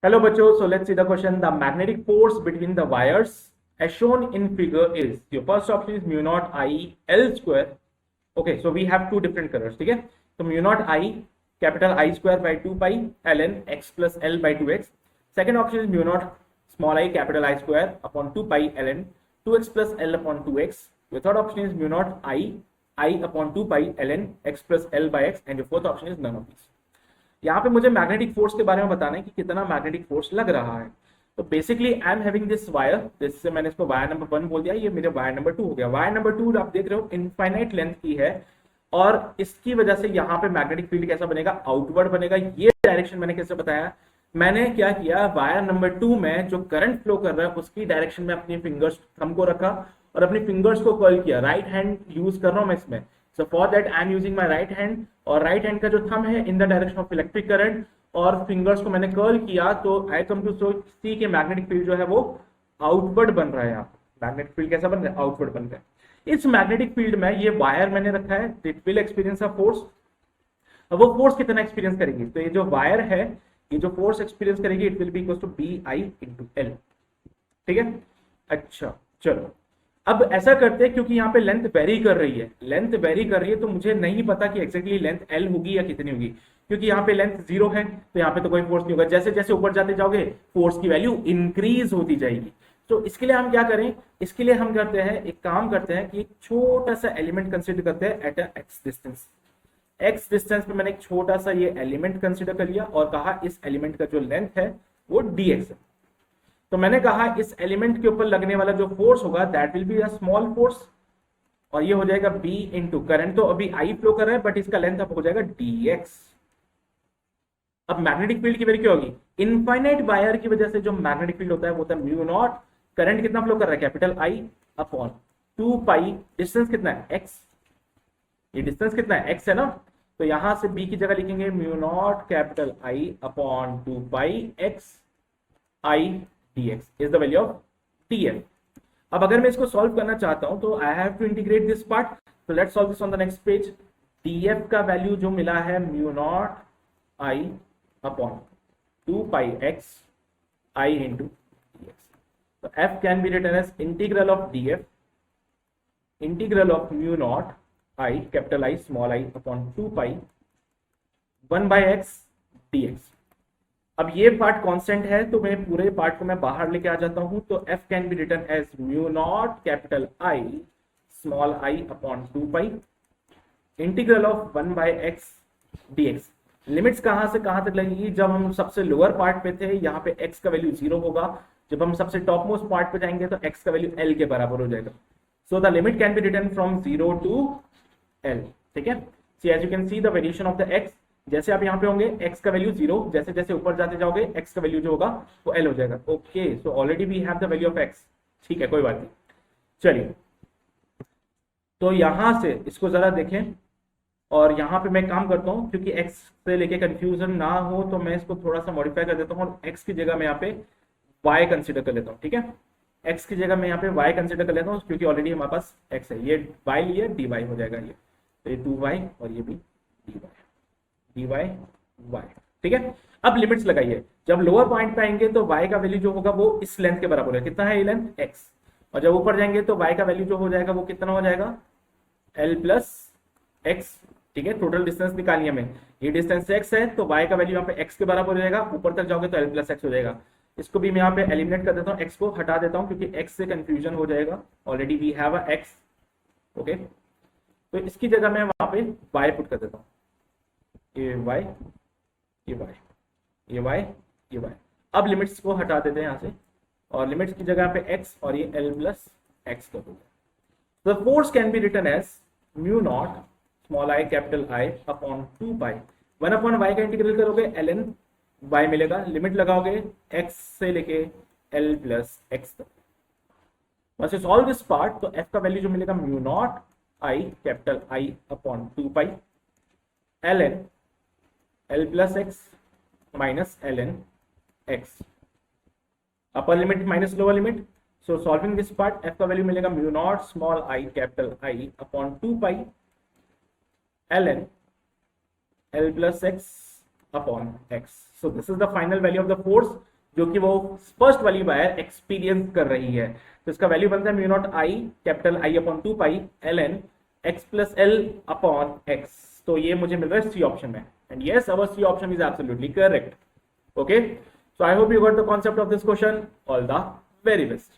Hello bachcho, so let's see the question. The magnetic force between the wires as shown in figure is, your first option is mu naught I L square. Okay, so we have two different colors. ठीक है, तो mu naught I capital I square by 2 pi ln x plus L by 2x. Second option is mu naught small I capital I square upon 2 pi ln 2x plus L upon 2x. Your third option is mu naught I upon 2 pi ln x plus L by x, and your fourth option is none of these. यहाँ पे मुझे magnetic force के बारे में बताना है कि कितना मैग्नेटिक फोर्स लग रहा है। तो basically I am having this wire, जिससे मैंने इसको वायर नंबर 1 बोल दिया, ये मेरे वायर नंबर 2 हो गया। वायर नंबर 2 आप देख रहे हो इनफाइनाइट लेंथ की है, और इसकी वजह से यहाँ पे मैग्नेटिक फील्ड कैसा बनेगा, आउटवर्ड बनेगा। ये डायरेक्शन मैंने कैसे बताया, मैंने क्या किया, वायर नंबर 2 में जो करंट फ्लो कर रहा है उसकी डायरेक्शन में अपनी फिंगर्स थंब को रखा और अपनी फिंगर्स को कर्ल किया। राइट हैंड यूज कर रहा हूं मैं इसमें, so for that I am using my right hand, और राइट हैंड का जो थंब है in the direction of electric current, और फिंगर्स को मैंने कर्ल किया, तो आई कम टू सी के मैग्नेटिक फील्ड जो है वो आउटवर्ड बन रहा है। यहाँ मैग्नेटिक फील्ड कैसा बन रहा है, आउटवर्ड बन रहा है। इस मैग्नेटिक फील्ड में ये वायर मैंने रखा है, it will experience a force. अब वो फोर्स कितना एक्सपीरियंस करेगी, तो ये जो वायर है ये जो फोर्स एक्सपीरियंस करेगी it will be equal to B I into L. ठीक है, अच्छा चलो अब ऐसा करते हैं, क्योंकि यहाँ पे लेंथ वेरी कर रही है, लेंथ वेरी कर रही है, तो मुझे नहीं पता कि एक्जैक्टली लेंथ एल होगी या कितनी होगी, क्योंकि यहाँ पे लेंथ 0 है, तो यहाँ पे तो कोई फोर्स नहीं होगा। जैसे जैसे ऊपर जाते जाओगे फोर्स की वैल्यू इंक्रीज होती जाएगी। तो इसके लिए हम क्या करें, इसके लिए हम करते हैं, एक काम करते हैं कि एक छोटा सा एलिमेंट कंसिडर करते हैं at x distance. X distance पे मैंने एक छोटा सा ये एलिमेंट कंसिडर कर लिया और कहा इस एलिमेंट का जो लेंथ है वो dx है। तो मैंने कहा इस एलिमेंट के ऊपर लगने वाला जो फोर्स होगा that will be a small force, और ये हो जाएगा b इंटू करंट। तो अभी I फ्लो कर रहा है बट इसका लेंथ अब हो जाएगा dx। अब मैग्नेटिक फील्ड की वैल्यू क्या होगी, इनफाइनाइट वायर की वजह से जो मैग्नेटिक फील्ड होता है वो होता है म्यू नॉट, करंट कितना फ्लो कर रहा है capital I upon 2 pi, distance कितना है x, ये डिस्टेंस कितना है x है ना, तो यहां से b की जगह लिखेंगे mu not capital I upon 2 pi x I dx is the value of df। अब अगर मैं इसको सॉल्व करना चाहता हूं तो I have to integrate this part, तो let's solve this on the next page. df का वैल्यू जो मिला है mu not I upon 2 pi x I into dx। तो f can be written as integral of df, integral of mu not I capital I small I upon 2 pi 1 by x dx। अब ये part constant है, तो मैं पूरे part को मैं बाहर लेके आ जाता हूं, तो f can be written as mu not capital I small I upon 2 pi integral of 1 by x dx। Limits कहां से कहां तक लगेगी, जब हम सबसे लोअर पार्ट पे थे यहाँ पे x का वैल्यू 0 होगा, जब हम सबसे टॉप मोस्ट पार्ट पे जाएंगे तो x का वैल्यू l के बराबर हो जाएगा। So the limit can be written from 0 to l। ठीक है, see as you can see the variation of the x, जैसे आप यहाँ पे होंगे x का वैल्यू 0, जैसे जैसे ऊपर जाते जाओगे x का वैल्यू जो होगा वो l हो जाएगा। Okay, so already we have the value of x। ठीक है, कोई बात नहीं, चलिए तो यहां से इसको जरा देखें, और यहाँ पे मैं काम करता हूँ, क्योंकि x से लेके कंफ्यूजन ना हो तो मैं इसको थोड़ा सा मॉडिफाई कर देता हूँ, और x की जगह मैं यहाँ पे y कंसिडर कर लेता हूँ। ठीक है, x की जगह मैं यहाँ पे y कंसिडर कर लेता हूँ, क्योंकि ऑलरेडी हमारे पास x है, ये y लिए dy हो जाएगा, ये तो ये 2y और ये भी dy y। ठीक है, अब लिमिट्स लगाइए, जब लोअर पॉइंट पे आएंगे तो y का वैल्यू जो होगा वो इस लेंथ के बराबर है, कितना है ये लेंथ x, और जब ऊपर जाएंगे तो y का वैल्यू जो हो जाएगा वो कितना हो जाएगा l प्लस x। ठीक है, टोटल डिस्टेंस निकालिए हमें, ये डिस्टेंस x है तो y का वैल्यू यहाँ पे x के बराबर हो जाएगा, ऊपर तक जाओगे तो l प्लस x हो जाएगा। इसको भी मैं यहाँ पे एलिमिनेट कर देता हूँ, x को हटा देता हूँ क्योंकि x से कंफ्यूजन हो जाएगा, already we have a x। Okay, तो इसकी जगह मैं वहां पे y पुट कर देता हूँ, ये y ये y ये y ये y। अब लिमिट्स को हटा देते हैं यहाँ से, और लिमिट्स की जगह पे x और ये l प्लस x कर देते हैं। The force can be written as mu not small I capital I upon 2 pi 1 upon y का इंटीग्रल करोगे ln y मिलेगा, लिमिट लगाओगे x से लेके l प्लस x तक। Once you solve this part तो f का वैल्यू जो मिलेगा mu not I capital I upon 2 pi ln l plus x minus ln x, upper limit minus lower limit. So solving this part f का value मिलेगा mu not small I capital I upon 2 pi ln l plus x upon x. So this is the final value of the force जो कि वो first वाली wire experience कर रही है. तो इसका वैल्यू बनता है mu not I capital I upon 2 pi L N x plus L upon x. तो ये मुझे मिल रहा है सी ऑप्शन में. And yes, our C option is absolutely correct. Okay, so I hope you got the concept of this question. All the very best.